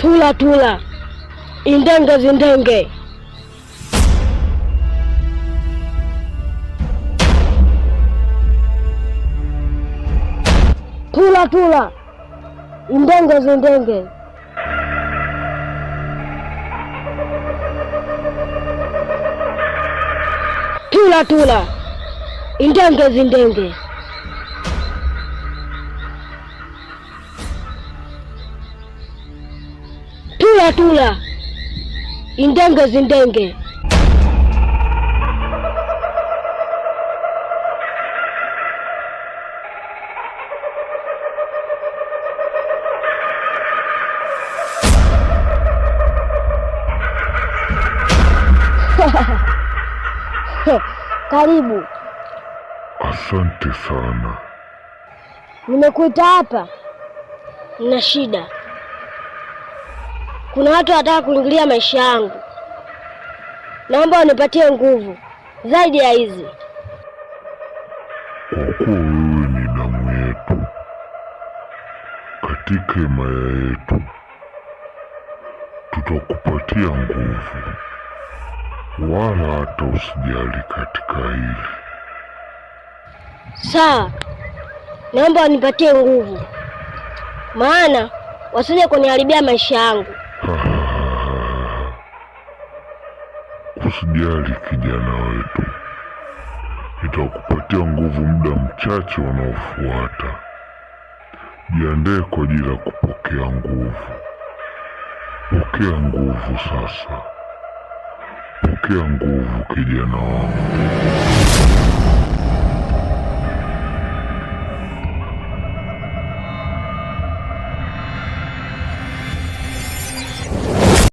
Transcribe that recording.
Tula tula, indenge zindenge. Tula tula, indenge zindenge. Tula tula, indenge zindenge. Tula tula, indenge zindenge. Karibu. Asante sana. Nimekuita hapa, nina shida. Kuna watu wanataka kuingilia maisha yangu. Naomba unipatie nguvu zaidi ya hizi. Kwa kuwa wewe ni damu yetu katika himaya yetu, tutakupatia nguvu, wala hata usijali katika hili. Sawa, naomba unipatie nguvu, maana wasije kuniharibia maisha yangu. Usijali kijana wetu, nitakupatia nguvu muda mchache unaofuata. Jiandae kwa ajili ya kupokea nguvu. Pokea nguvu sasa. Pokea nguvu kijana wangu.